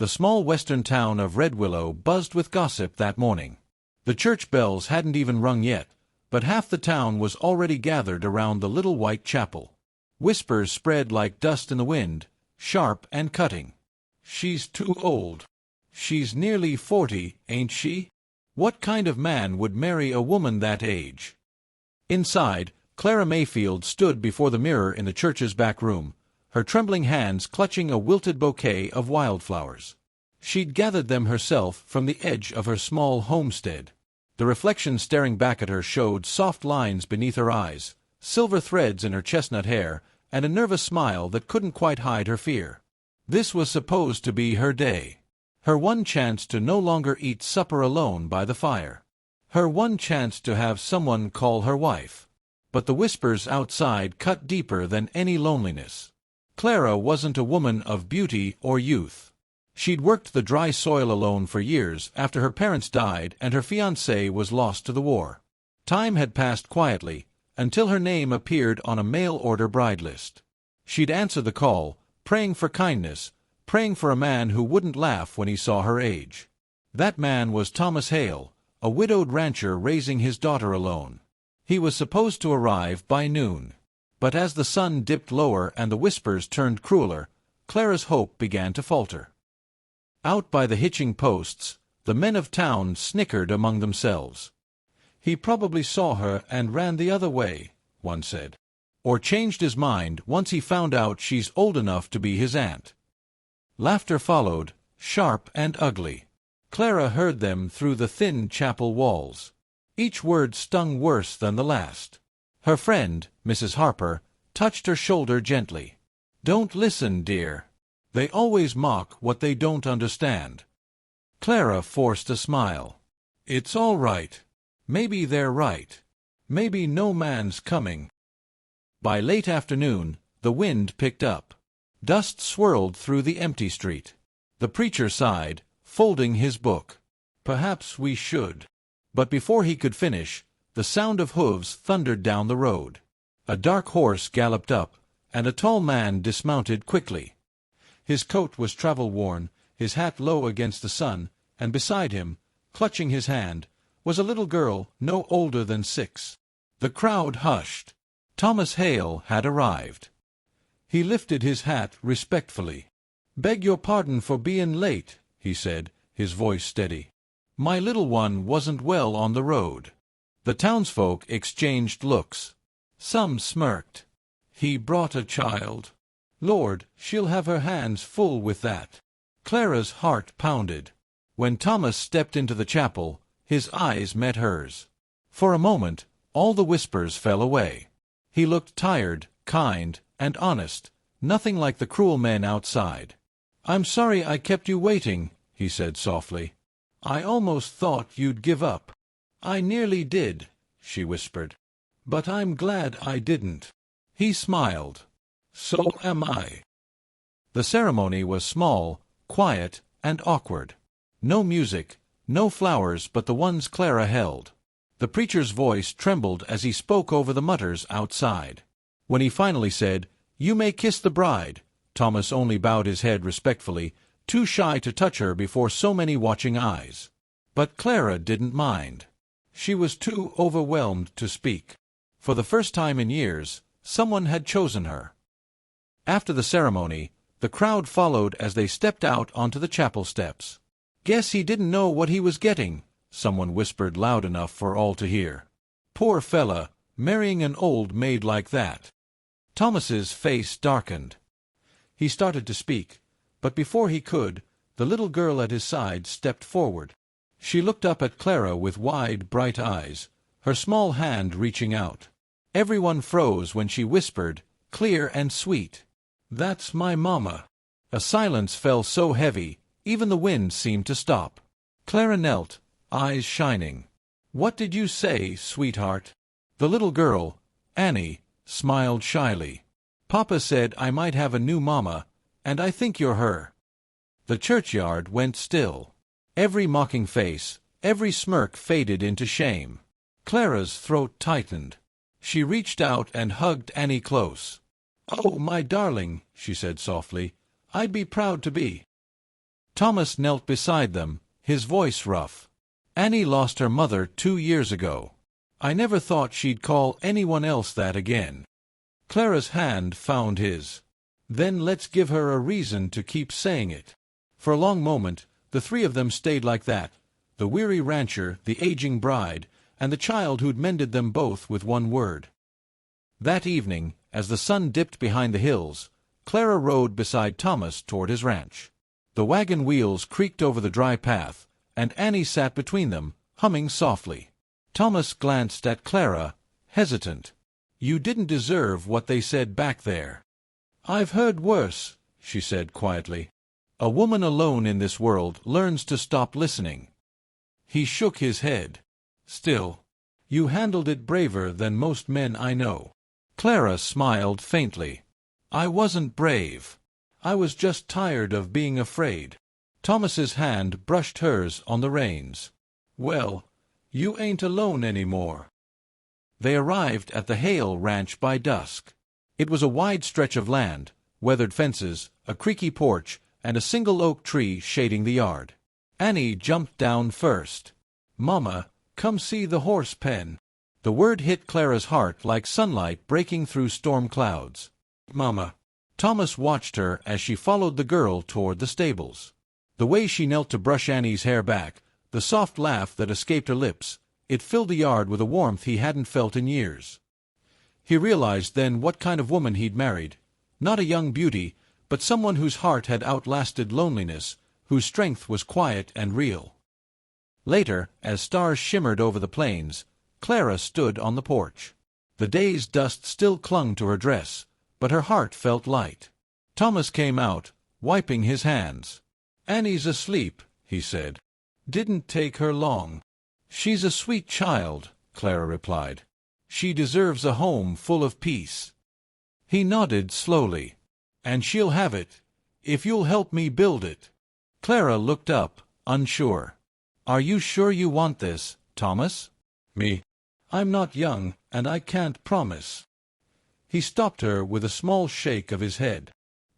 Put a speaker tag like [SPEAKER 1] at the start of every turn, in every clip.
[SPEAKER 1] The small western town of Redwillow buzzed with gossip that morning. The church bells hadn't even rung yet, but half the town was already gathered around the little white chapel. Whispers spread like dust in the wind, sharp and cutting. "She's too old. She's nearly 40, ain't she? What kind of man would marry a woman that age?" Inside, Clara Mayfield stood before the mirror in the church's back room, her trembling hands clutching a wilted bouquet of wildflowers. She'd gathered them herself from the edge of her small homestead. The reflection staring back at her showed soft lines beneath her eyes, silver threads in her chestnut hair, and a nervous smile that couldn't quite hide her fear. This was supposed to be her day. Her one chance to no longer eat supper alone by the fire. Her one chance to have someone call her wife. But the whispers outside cut deeper than any loneliness. Clara wasn't a woman of beauty or youth. She'd worked the dry soil alone for years after her parents died and her fiancé was lost to the war. Time had passed quietly, until her name appeared on a mail-order bride list. She'd answer the call, praying for kindness, praying for a man who wouldn't laugh when he saw her age. That man was Thomas Hale, a widowed rancher raising his daughter alone. He was supposed to arrive by noon. But as the sun dipped lower and the whispers turned crueler, Clara's hope began to falter. Out by the hitching posts, the men of town snickered among themselves. "He probably saw her and ran the other way," one said. "Or changed his mind once he found out she's old enough to be his aunt." Laughter followed, sharp and ugly. Clara heard them through the thin chapel walls. Each word stung worse than the last. Her friend, Mrs. Harper, touched her shoulder gently. "Don't listen, dear. They always mock what they don't understand." Clara forced a smile. "It's all right. Maybe they're right. Maybe no man's coming." By late afternoon, the wind picked up. Dust swirled through the empty street. The preacher sighed, folding his book. "Perhaps we should." But before he could finish, the sound of hooves thundered down the road. A dark horse galloped up, and a tall man dismounted quickly. His coat was travel-worn, his hat low against the sun, and beside him, clutching his hand, was a little girl no older than 6. The crowd hushed. Thomas Hale had arrived. He lifted his hat respectfully. "Beg your pardon for bein' late," he said, his voice steady. "My little one wasn't well on the road." The townsfolk exchanged looks. Some smirked. "He brought a child. Lord, she'll have her hands full with that." Clara's heart pounded. When Thomas stepped into the chapel, his eyes met hers. For a moment, all the whispers fell away. He looked tired, kind, and honest, nothing like the cruel men outside. "I'm sorry I kept you waiting," he said softly. "I almost thought you'd give up." "I nearly did," she whispered. "But I'm glad I didn't." He smiled. "So am I." The ceremony was small, quiet, and awkward. No music, no flowers but the ones Clara held. The preacher's voice trembled as he spoke over the mutters outside. When he finally said, "You may kiss the bride," Thomas only bowed his head respectfully, too shy to touch her before so many watching eyes. But Clara didn't mind. She was too overwhelmed to speak. For the first time in years, someone had chosen her. After the ceremony, the crowd followed as they stepped out onto the chapel steps. "Guess he didn't know what he was getting," someone whispered loud enough for all to hear. "Poor fella, marrying an old maid like that." Thomas's face darkened. He started to speak, but before he could, the little girl at his side stepped forward. She looked up at Clara with wide, bright eyes, her small hand reaching out. Everyone froze when she whispered, clear and sweet, "That's my mama." A silence fell so heavy, even the wind seemed to stop. Clara knelt, eyes shining. "What did you say, sweetheart?" The little girl, Annie, smiled shyly. "Papa said I might have a new mama, and I think you're her." The churchyard went still. Every mocking face, every smirk faded into shame. Clara's throat tightened. She reached out and hugged Annie close. "Oh, my darling," she said softly, "I'd be proud to be." Thomas knelt beside them, his voice rough. "Annie lost her mother 2 years ago. I never thought she'd call anyone else that again." Clara's hand found his. "Then let's give her a reason to keep saying it." For a long moment, the three of them stayed like that, the weary rancher, the aging bride, and the child who'd mended them both with one word. That evening, as the sun dipped behind the hills, Clara rode beside Thomas toward his ranch. The wagon wheels creaked over the dry path, and Annie sat between them, humming softly. Thomas glanced at Clara, hesitant. "You didn't deserve what they said back there." "I've heard worse," she said quietly. "A woman alone in this world learns to stop listening." He shook his head. "Still, you handled it braver than most men I know." Clara smiled faintly. "I wasn't brave. I was just tired of being afraid." Thomas's hand brushed hers on the reins. "Well, you ain't alone anymore." They arrived at the Hale Ranch by dusk. It was a wide stretch of land, weathered fences, a creaky porch, and a single oak tree shading the yard. Annie jumped down first. "Mama, come see the horse pen." The word hit Clara's heart like sunlight breaking through storm clouds. "Mama." Thomas watched her as she followed the girl toward the stables. The way she knelt to brush Annie's hair back, the soft laugh that escaped her lips, it filled the yard with a warmth he hadn't felt in years. He realized then what kind of woman he'd married. Not a young beauty, but someone whose heart had outlasted loneliness, whose strength was quiet and real. Later, as stars shimmered over the plains, Clara stood on the porch. The day's dust still clung to her dress, but her heart felt light. Thomas came out, wiping his hands. "Annie's asleep," he said. "Didn't take her long." "She's a sweet child," Clara replied. "She deserves a home full of peace." He nodded slowly. "And she'll have it, if you'll help me build it." Clara looked up, unsure. "Are you sure you want this, Thomas?" "Me? I'm not young, and I can't promise." He stopped her with a small shake of his head.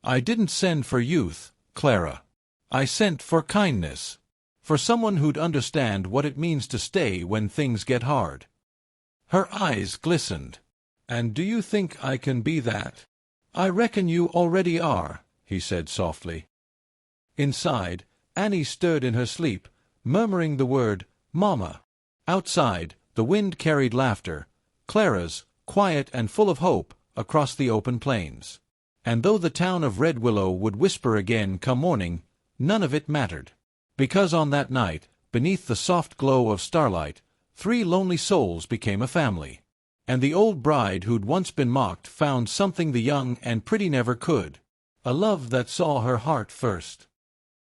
[SPEAKER 1] "I didn't send for youth, Clara. I sent for kindness. For someone who'd understand what it means to stay when things get hard." Her eyes glistened. "And do you think I can be that?" "I reckon you already are," he said softly. Inside, Annie stirred in her sleep, murmuring the word, "Mama." Outside, the wind carried laughter, Clara's, quiet and full of hope, across the open plains. And though the town of Redwillow would whisper again come morning, none of it mattered. Because on that night, beneath the soft glow of starlight, 3 lonely souls became a family. And the old bride who'd once been mocked found something the young and pretty never could. A love that saw her heart first.